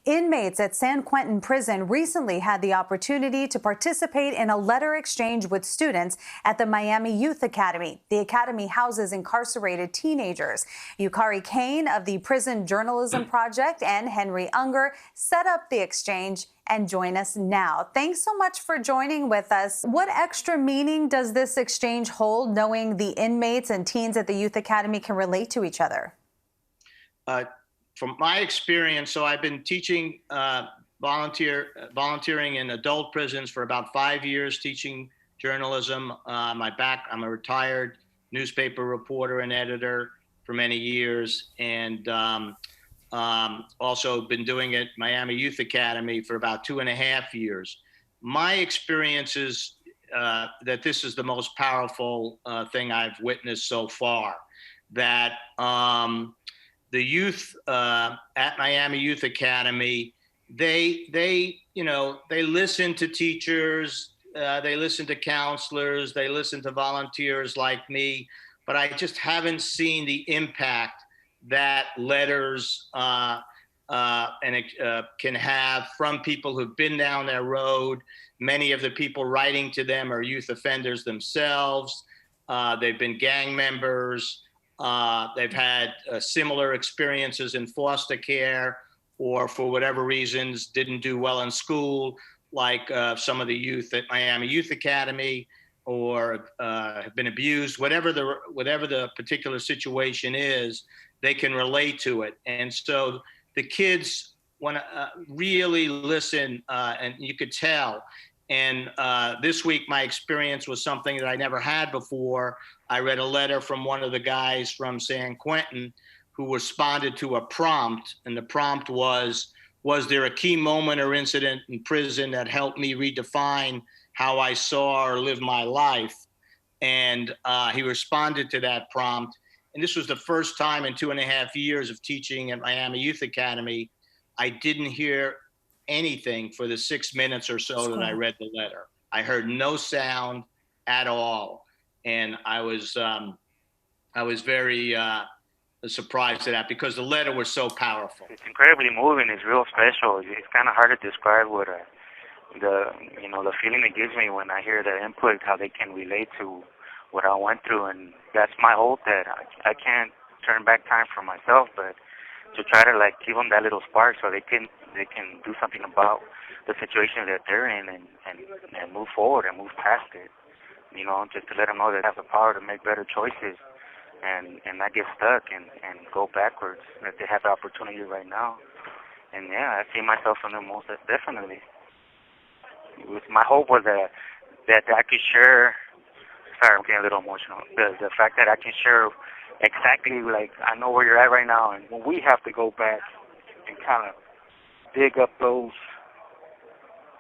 Inmates at San Quentin Prison recently had the opportunity to participate in a letter exchange with students at the Miami Youth Academy. The academy houses incarcerated teenagers. Yukari Kane of the Prison Journalism Project and Henry Unger set up the exchange and join us now. Thanks so much for joining with us. What extra meaning does this exchange hold, knowing the inmates and teens at the Youth Academy can relate to each other? From my experience, so I've been teaching volunteering in adult prisons for about 5 years, teaching journalism. I'm a retired newspaper reporter and editor for many years, and also been doing it at Miami Youth Academy for about 2.5 years. My experience is that this is the most powerful thing I've witnessed so far, that the youth at Miami Youth Academy, they listen to teachers, they listen to counselors, they listen to volunteers like me, but I just haven't seen the impact that letters can have from people who've been down that road. Many of the people writing to them are youth offenders themselves. They've been gang members. They've had similar experiences in foster care, or for whatever reasons didn't do well in school, like some of the youth at Miami Youth Academy, or have been abused. Whatever the particular situation is, they can relate to it. And so the kids want to really listen, and you could tell. And this week, my experience was something that I never had before. I read a letter from one of the guys from San Quentin who responded to a prompt. And the prompt was there a key moment or incident in prison that helped me redefine how I saw or lived my life? And he responded to that prompt. And this was the first time in 2.5 years of teaching at Miami Youth Academy, I didn't hear anything for the 6 minutes or so that I read the letter. I heard no sound at all, and I was very surprised at that because the letter was so powerful. It's incredibly moving. It's real special. It's kind of hard to describe what the feeling it gives me when I hear their input, how they can relate to what I went through, and that's my hope, that I can't turn back time for myself, but to try to give them that little spark so they can do something about the situation that they're in and move forward and move past it. Just to let them know that they have the power to make better choices and not get stuck and go backwards, that they have the opportunity right now. And yeah, I see myself in them most definitely. My hope was that I could share. Sorry, I'm getting a little emotional. The fact that I can share exactly, I know where you're at right now, and when we have to go back and kind of dig up those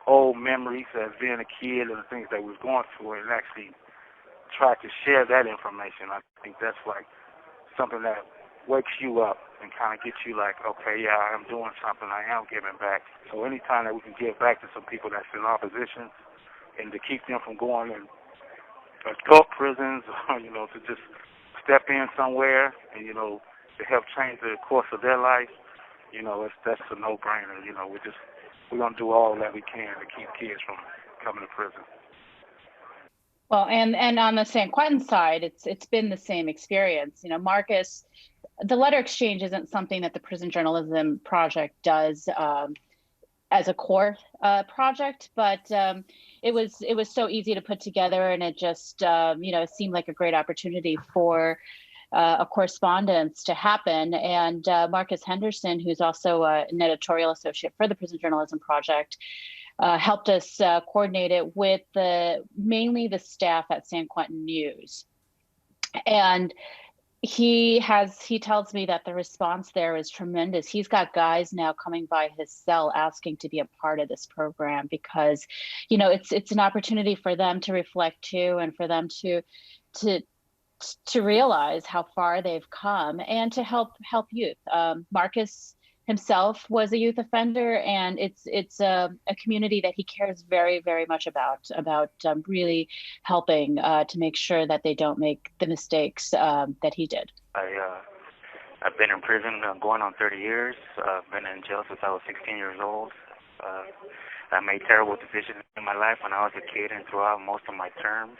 old memories as being a kid and the things that we was going through, and actually try to share that information, I think that's something that wakes you up and kind of gets you okay, yeah, I'm doing something, I am giving back. So anytime that we can give back to some people that's in opposition, and to keep them from going in adult prisons, or, to just step in somewhere and, to help change the course of their life, that's a no-brainer. We're going to do all that we can to keep kids from coming to prison. Well, and on the San Quentin side, it's been the same experience. Marcus, the letter exchange isn't something that the Prison Journalism Project does as a core project, but it was so easy to put together, and it just it seemed like a great opportunity for a correspondence to happen. And Marcus Henderson, who's also an editorial associate for the Prison Journalism Project, helped us coordinate it with mainly the staff at San Quentin News. And he tells me that the response there is tremendous. He's got guys now coming by his cell asking to be a part of this program because, it's an opportunity for them to reflect too, and for them to realize how far they've come and to help youth. Marcus himself was a youth offender, and it's a community that he cares very, very much about really helping to make sure that they don't make the mistakes that he did. I I've been in prison going on 30 years. I've been in jail since I was 16 years old. I made terrible decisions in my life when I was a kid and throughout most of my term.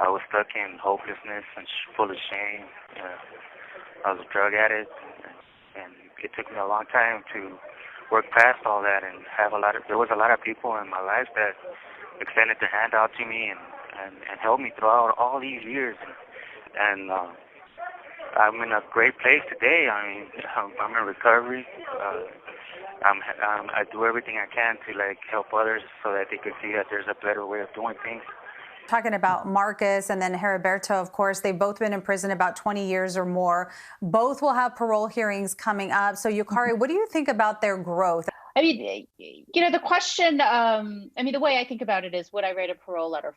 I was stuck in hopelessness and full of shame. I was a drug addict, and it took me a long time to work past all that and there was a lot of people in my life that extended their hand out to me and helped me throughout all these years. And I'm in a great place today. I mean, I'm in recovery. I do everything I can to help others so that they could see that there's a better way of doing things. Talking about Marcus and then Heriberto, of course, they've both been in prison about 20 years or more. Both will have parole hearings coming up. So Yukari, what do you think about their growth? I mean, the question, the way I think about it is, would I write a parole letter,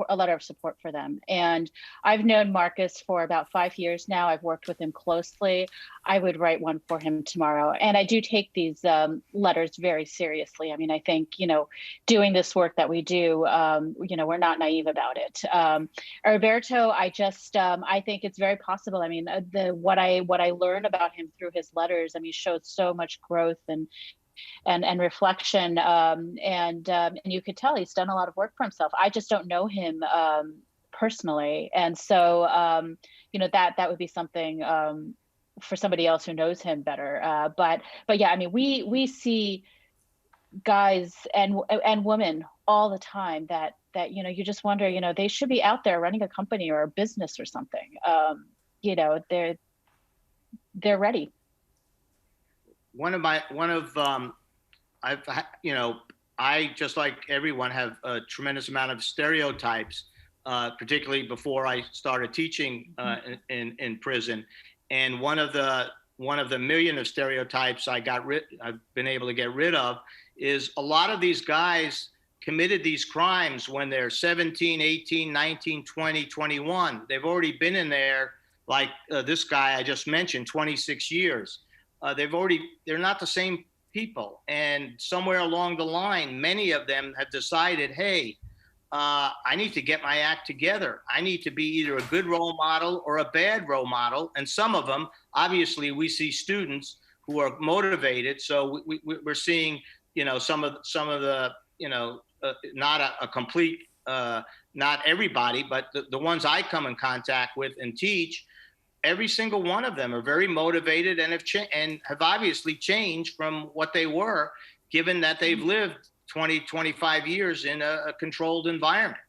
a letter of support for them? And I've known Marcus for about 5 years now. I've worked with him closely. I would write one for him tomorrow. And I do take these letters very seriously. I mean, I think, doing this work that we do, we're not naive about it. Roberto, I think it's very possible. I mean, what I learned about him through his letters, showed so much growth and reflection, and you could tell he's done a lot of work for himself. I just don't know him personally, and so that would be something for somebody else who knows him better. But yeah, we see guys and women all the time that you just wonder, they should be out there running a company or a business or something. They're ready. I just like everyone have a tremendous amount of stereotypes, particularly before I started teaching in prison. And one of the million of stereotypes I've been able to get rid of is a lot of these guys committed these crimes when they're 17, 18, 19, 20, 21. They've already been in there, like this guy I just mentioned, 26 years. They're not the same people. And somewhere along the line, many of them have decided, hey, I need to get my act together. I need to be either a good role model or a bad role model. And some of them, obviously, we see students who are motivated. So we're seeing, some of the, not a complete, not everybody, but the ones I come in contact with and teach, every single one of them are very motivated and have obviously changed from what they were, given that they've lived 20, 25 years in a controlled environment.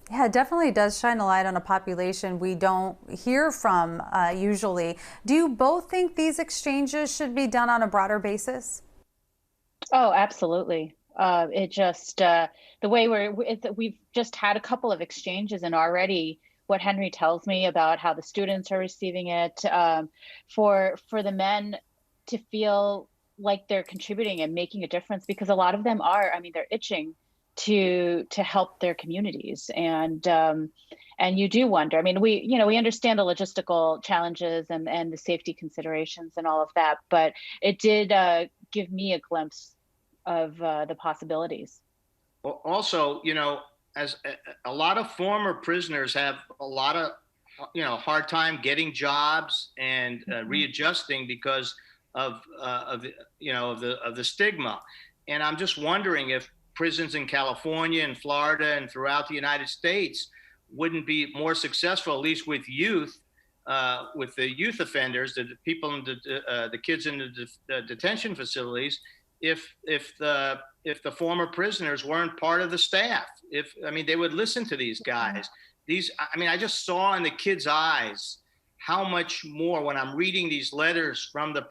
Yeah, it definitely does shine a light on a population we don't hear from usually. Do you both think these exchanges should be done on a broader basis? Oh, absolutely. It just, the way we've just had a couple of exchanges, and already what Henry tells me about how the students are receiving it, for the men to feel like they're contributing and making a difference, because a lot of them are, they're itching to help their communities. And you do wonder, we understand the logistical challenges and the safety considerations and all of that, but it did give me a glimpse of the possibilities. Well, also, as a lot of former prisoners have a lot of, hard time getting jobs and readjusting because of the stigma. And I'm just wondering if prisons in California and Florida and throughout the United States wouldn't be more successful, at least with youth, with the youth offenders, the people in the kids in the detention facilities, if the former prisoners weren't part of the staff. They would listen to these guys. I just saw in the kids' eyes how much more, when I'm reading these letters from the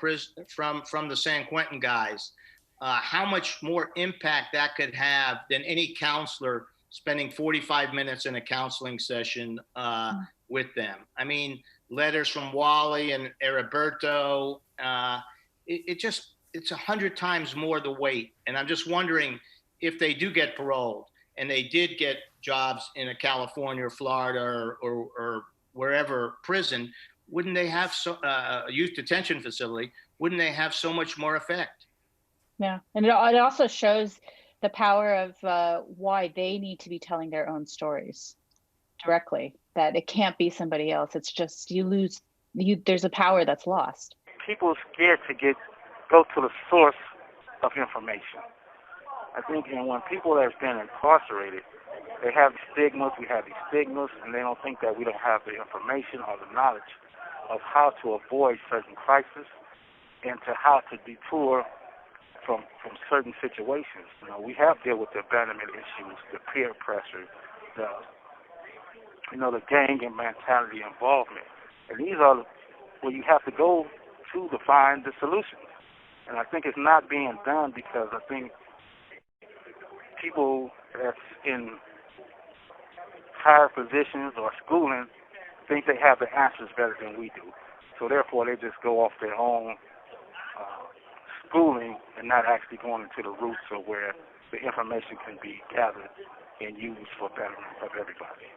from the San Quentin guys, how much more impact that could have than any counselor spending 45 minutes in a counseling session with them. Letters from Wally and Heriberto, it's 100 times more the weight. And I'm just wondering, if they do get paroled and they did get jobs in a California or Florida or wherever prison, wouldn't they have a youth detention facility, wouldn't they have so much more effect? Yeah, and it also shows the power of why they need to be telling their own stories directly, that it can't be somebody else. It's just, you lose there's a power that's lost. People are scared to go to the source of information. I think, when people have been incarcerated, they have stigmas. We have these stigmas, and they don't think that we don't have the information or the knowledge of how to avoid certain crises and to how to detour from certain situations. We have dealt with the abandonment issues, the peer pressure, the gang and mentality involvement. And these are where you have to go to find the solutions. And I think it's not being done because I think people that's in higher positions or schooling think they have the answers better than we do. So therefore, they just go off their own schooling and not actually going into the roots of where the information can be gathered and used for betterment of everybody.